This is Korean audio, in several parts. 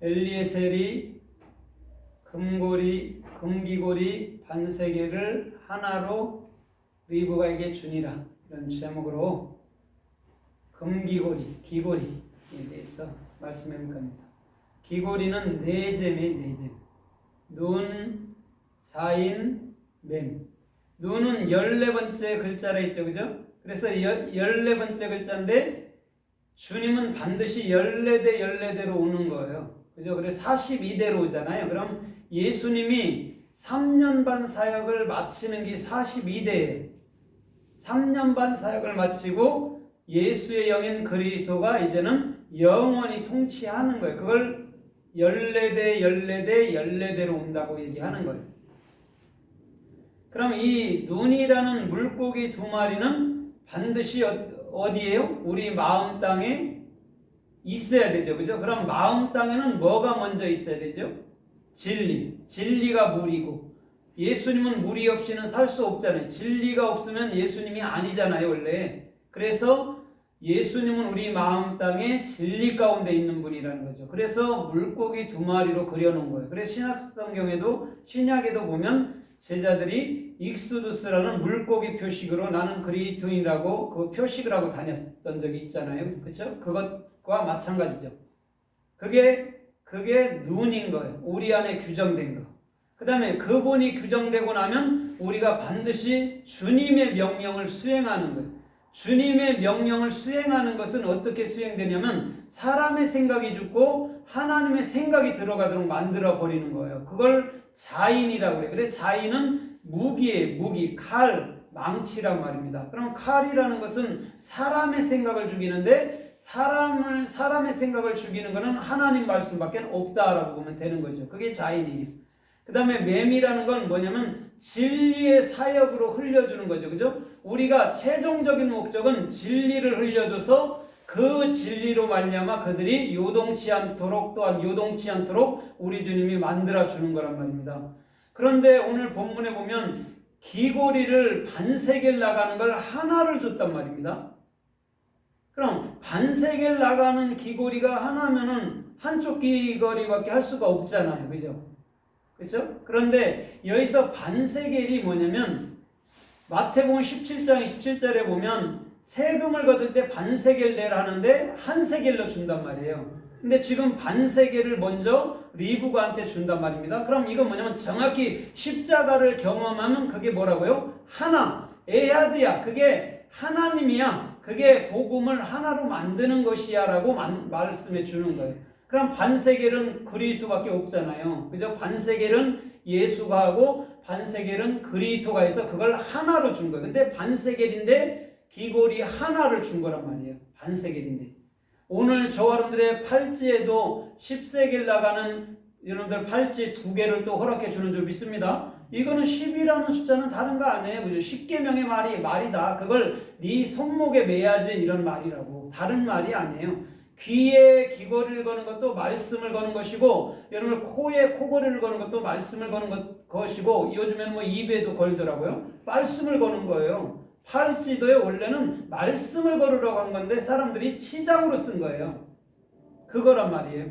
엘리에셀이 금기고리 반세개를 하나로 리브가에게 주니라. 이런 제목으로 기고리에 대해서 말씀해 볼 겁니다. 기고리는 네잼이에요. 눈, 사인, 맴. 눈은 14번째 글자라 했죠, 그죠? 그래서 14번째 글자인데 주님은 반드시 14대로 오는 거예요. 그죠? 그래서 42대로 오잖아요. 그럼 예수님이 3년 반 사역을 마치는 게 42대예요. 3년 반 사역을 마치고 예수의 영인 그리스도가 이제는 영원히 통치하는 거예요. 그걸 14대로 온다고 얘기하는 거예요. 그럼 이 눈이라는 물고기 두 마리는 반드시 어디에요? 우리 마음 땅에 있어야 되죠. 그죠? 그럼 마음 땅에는 뭐가 먼저 있어야 되죠? 진리가 물이고, 예수님은 물이 없이는 살 수 없잖아요. 진리가 없으면 예수님이 아니잖아요, 원래. 그래서 예수님은 우리 마음 땅에 진리 가운데 있는 분이라는 거죠. 그래서 물고기 두 마리로 그려놓은 거예요. 그래서 신약에도 보면 제자들이 익수두스라는 물고기 표식으로 나는 그리스도인이라고 그 표식을 하고 다녔던 적이 있잖아요. 그렇죠? 그것과 마찬가지죠. 그게 눈인 거예요. 우리 안에 규정된 거. 그 다음에 그분이 규정되고 나면 우리가 반드시 주님의 명령을 수행하는 거예요. 주님의 명령을 수행하는 것은 어떻게 수행되냐면 사람의 생각이 죽고 하나님의 생각이 들어가도록 만들어 버리는 거예요. 그걸 자인이라고 그래요. 그래서 자인은 무기예요. 무기, 칼, 망치란 말입니다. 그럼 칼이라는 것은 사람의 생각을 죽이는데 사람의 생각을 죽이는 것은 하나님 말씀밖에 없다라고 보면 되는 거죠. 그게 자인이에요. 그 다음에 맴이라는 건 뭐냐면 진리의 사역으로 흘려주는 거죠. 그죠? 우리가 최종적인 목적은 진리를 흘려줘서 그 진리로 말미암아 그들이 요동치 않도록 또한 요동치 않도록 우리 주님이 만들어주는 거란 말입니다. 그런데 오늘 본문에 보면 기고리를 반세겔 나가는 걸 하나를 줬단 말입니다. 그럼 반세겔 나가는 기고리가 하나면은 한쪽 기거리밖에 할 수가 없잖아요. 그죠? 그렇죠? 그런데 여기서 반세겔이 뭐냐면 마태복음 17장 27절에 보면 세금을 거둘 때 반세겔 내라 하는데 한 세겔로 준단 말이에요. 근데 지금 반세겔을 먼저 리브가한테 준단 말입니다. 그럼 이건 뭐냐면 정확히 십자가를 경험하면 그게 뭐라고요? 하나, 에하드야. 그게 하나님이야. 그게 복음을 하나로 만드는 것이야 라고 말씀해 주는 거예요. 그럼 반세겔은 그리스도밖에 없잖아요. 그죠? 반세겔은 예수가 하고 반세겔은 그리스도가 해서 그걸 하나로 준 거예요. 근데 반세겔인데 기골이 하나를 준 거란 말이에요. 반세겔인데. 오늘 저와 여러분들의 팔찌에도 10세겔 나가는 여러분들 팔찌 2개를 또 허락해 주는 줄 믿습니다. 이거는 10이라는 숫자는 다른 거 아니에요. 그죠? 10계명의 말이다. 그걸 네 손목에 매야지 이런 말이라고. 다른 말이 아니에요. 귀에 귀걸이를 거는 것도 말씀을 거는 것이고, 여러분 코에 코걸이를 거는 것도 말씀을 거는 것이고, 요즘에는 뭐 입에도 걸더라고요. 말씀을 거는 거예요. 팔찌도에 원래는 말씀을 걸으라고 한 건데 사람들이 치장으로 쓴 거예요. 그거란 말이에요.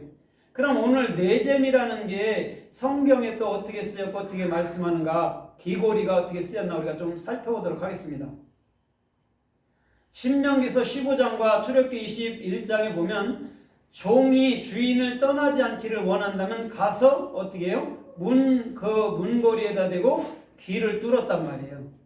그럼 오늘 네잼이라는 게 성경에 또 어떻게 쓰였고 어떻게 말씀하는가, 귀걸이가 어떻게 쓰였나 우리가 좀 살펴보도록 하겠습니다. 신명기서 15장과 출애굽기 21장에 보면 종이 주인을 떠나지 않기를 원한다면 가서 어떻게 해요? 문고리에다 대고 귀를 뚫었단 말이에요.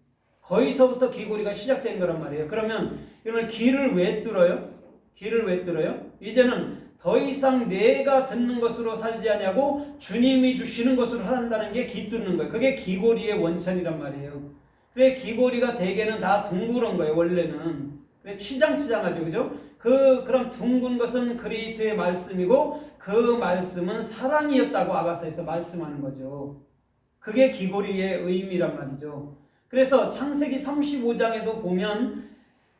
거기서부터 귀고리가 시작된 거란 말이에요. 그러면 여러분 귀를 왜 뚫어요? 귀를 왜 뚫어요? 이제는 더 이상 내가 듣는 것으로 살지 않냐고 주님이 주시는 것으로 산다는 게 귀 뚫는 거예요. 그게 귀고리의 원천이란 말이에요. 그래 귀고리가 대개는 다 둥그런 거예요. 원래는. 그래 치장하죠. 그죠? 그럼 둥근 것은 그리스도의 말씀이고 그 말씀은 사랑이었다고 아가서에서 말씀하는 거죠. 그게 귀고리의 의미란 말이죠. 그래서 창세기 35장에도 보면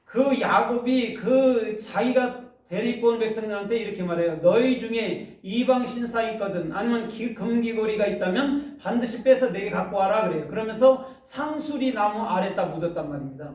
그 야곱이 그 자기가 데리고 온 백성들한테 이렇게 말해요. 너희 중에 이방 신상이 있거든 아니면 금귀고리가 있다면 반드시 빼서 내게 갖고 와라 그래요. 그러면서 상수리 나무 아래다 묻었단 말입니다.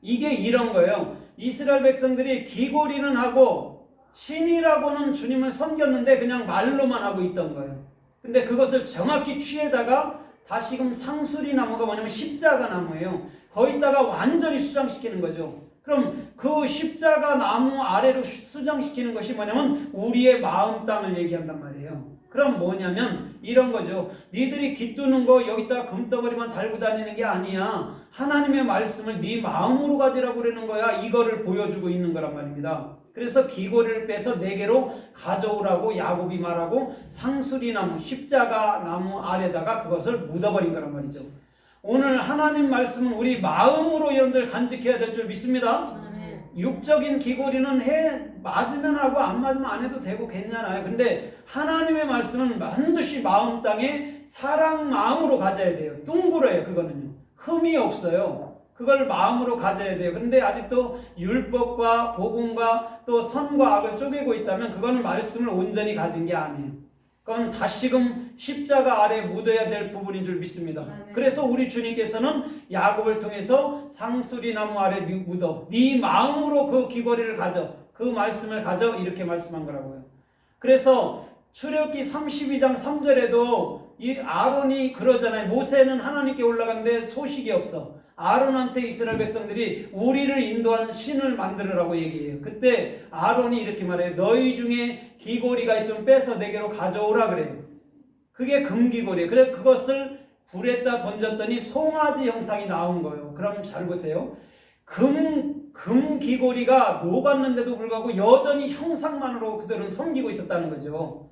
이게 이런 거예요. 이스라엘 백성들이 귀고리는 하고 신이라고는 주님을 섬겼는데 그냥 말로만 하고 있던 거예요. 근데 그것을 정확히 취해다가 다시금 상수리 나무가 뭐냐면 십자가 나무예요. 거기다가 완전히 수장시키는 거죠. 그럼 그 십자가 나무 아래로 수장시키는 것이 뭐냐면 우리의 마음 땅을 얘기한단 말이에요. 그럼 뭐냐면 이런 거죠. 니들이 깃두는 거 여기다 금덩어리만 달고 다니는 게 아니야. 하나님의 말씀을 네 마음으로 가지라고 그러는 거야. 이거를 보여주고 있는 거란 말입니다. 그래서 귀고리를 빼서 네개로 가져오라고 야곱이 말하고 상수리 나무, 십자가 나무 아래다가 그것을 묻어버린 거란 말이죠. 오늘 하나님 말씀은 우리 마음으로 여러분들 간직해야 될 줄 믿습니다. 육적인 귀고리는 맞으면 하고 안 맞으면 안 해도 되고 괜찮아요. 근데 하나님의 말씀은 반드시 마음 땅에 사랑 마음으로 가져야 돼요. 둥그러요. 그거는요. 흠이 없어요. 그걸 마음으로 가져야 돼요. 그런데 아직도 율법과 복음과 또 선과 악을 쪼개고 있다면 그거는 말씀을 온전히 가진 게 아니에요. 그건 다시금 십자가 아래 묻어야 될 부분인 줄 믿습니다. 그래서 우리 주님께서는 야곱을 통해서 상수리 나무 아래 묻어 네 마음으로 그 귀고리를 가져, 그 말씀을 가져 이렇게 말씀한 거라고요. 그래서 출애굽기 32장 3절에도 이 아론이 그러잖아요. 모세는 하나님께 올라갔는데 소식이 없어. 아론한테 이스라엘 백성들이 우리를 인도하는 신을 만들으라고 얘기해요. 그때 아론이 이렇게 말해요. 너희 중에 귀고리가 있으면 빼서 내게로 가져오라 그래요. 그게 금귀고리예요. 그래서 그것을 불에다 던졌더니 송아지 형상이 나온 거예요. 그럼 잘 보세요. 금귀고리가 녹았는데도 불구하고 여전히 형상만으로 그들은 섬기고 있었다는 거죠.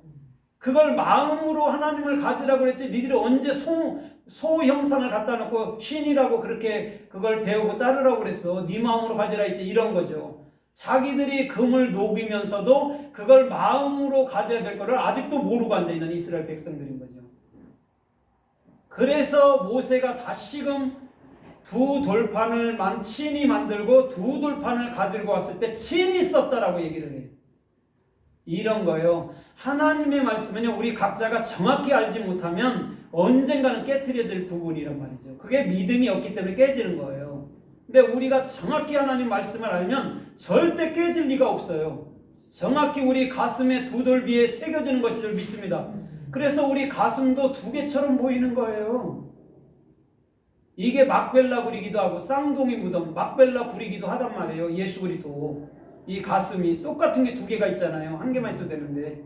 그걸 마음으로 하나님을 가지라고 그랬지. 니들이 언제 소 형상을 갖다 놓고 신이라고 그렇게 그걸 배우고 따르라고 그랬어. 네 마음으로 가지라 했지. 이런 거죠. 자기들이 금을 녹이면서도 그걸 마음으로 가져야 될 거를 아직도 모르고 앉아있는 이스라엘 백성들인 거죠. 그래서 모세가 다시금 두 돌판을 친히 만들고 두 돌판을 가지고 왔을 때 친히 썼다라고 얘기를 해요. 이런 거예요. 하나님의 말씀은요, 우리 각자가 정확히 알지 못하면 언젠가는 깨트려질 부분이란 말이죠. 그게 믿음이 없기 때문에 깨지는 거예요. 근데 우리가 정확히 하나님 말씀을 알면 절대 깨질 리가 없어요. 정확히 우리 가슴에 두 돌비에 새겨지는 것인 줄 믿습니다. 그래서 우리 가슴도 두 개처럼 보이는 거예요. 이게 막벨라 구리기도 하고 쌍둥이 무덤, 막벨라 구리기도 하단 말이에요. 예수 그리스도. 이 가슴이 똑같은 게 두 개가 있잖아요. 한 개만 있어도 되는데.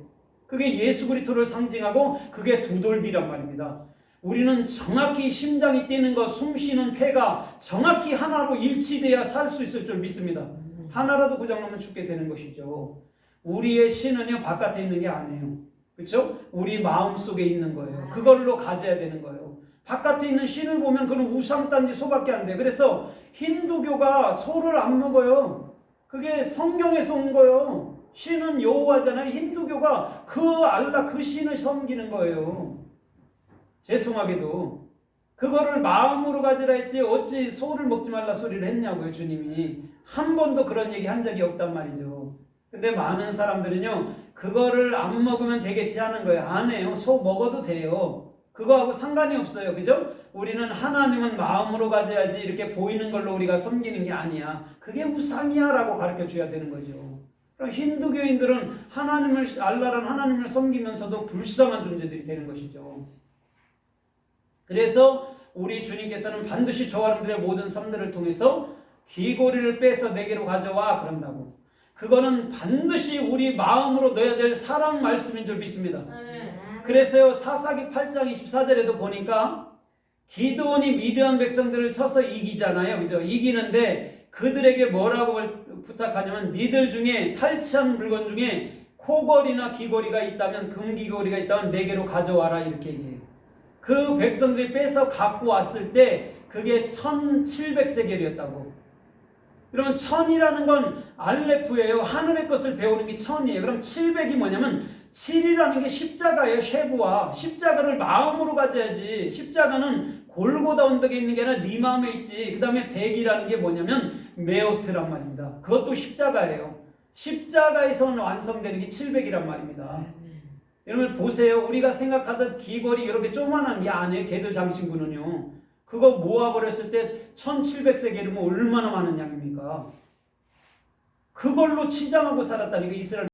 그게 예수 그리스도를 상징하고 그게 두 돌비란 말입니다. 우리는 정확히 심장이 뛰는 것, 숨 쉬는 폐가 정확히 하나로 일치돼야 살 수 있을 줄 믿습니다. 하나라도 고장나면 죽게 되는 것이죠. 우리의 신은요, 바깥에 있는 게 아니에요. 그렇죠? 우리 마음속에 있는 거예요. 그걸로 가져야 되는 거예요. 바깥에 있는 신을 보면 그건 우상단지 소밖에 안 돼. 그래서 힌두교가 소를 안 먹어요. 그게 성경에서 온 거예요. 신은 여호와잖아요. 힌두교가 그 알라 그 신을 섬기는 거예요. 죄송하게도 그거를 마음으로 가지라 했지 어찌 소를 먹지 말라 소리를 했냐고요. 주님이 한 번도 그런 얘기 한 적이 없단 말이죠. 근데 많은 사람들은요, 그거를 안 먹으면 되겠지 하는 거예요. 안 해요. 소 먹어도 돼요. 그거하고 상관이 없어요. 그죠? 우리는 하나님은 마음으로 가져야지 이렇게 보이는 걸로 우리가 섬기는 게 아니야. 그게 우상이야 라고 가르쳐 줘야 되는 거죠. 그럼 힌두교인들은 하나님을, 알라라는 하나님을 섬기면서도 불쌍한 존재들이 되는 것이죠. 그래서 우리 주님께서는 반드시 저와 여러분들의 모든 삶들을 통해서 귀고리를 빼서 내게로 가져와 그런다고. 그거는 반드시 우리 마음으로 넣어야 될 사랑 말씀인 줄 믿습니다. 그래서요, 사사기 8장 24절에도 보니까 기드온이 미드안 백성들을 쳐서 이기잖아요. 그죠? 이기는데 그들에게 뭐라고 부탁하냐면 니들 중에 탈취한 물건 중에 코걸이나 귀걸이가 있다면, 금귀걸이가 있다면 내게로 가져와라 이렇게 얘기해요. 그 백성들이 빼서 갖고 왔을 때 그게 1700세겔이었다고. 그러면 1000이라는 건 알레프예요. 하늘의 것을 배우는 게 1000이에요. 그럼 700이 뭐냐면 7이라는 게 십자가예요. 쉐부와 십자가를 마음으로 가져야지. 십자가는 골고다 언덕에 있는 게 아니라 네 마음에 있지. 그 다음에 100이라는 게 뭐냐면 메오트란 말입니다. 그것도 십자가예요. 십자가에서 완성되는 게 700이란 말입니다. 여러분 보세요. 우리가 생각하던 귀걸이 이렇게 조그만한 게 아니에요. 개들 장신구는요. 그거 모아버렸을 때 1700세겔이면 얼마나 많은 양입니까? 그걸로 치장하고 살았다니까 이스라엘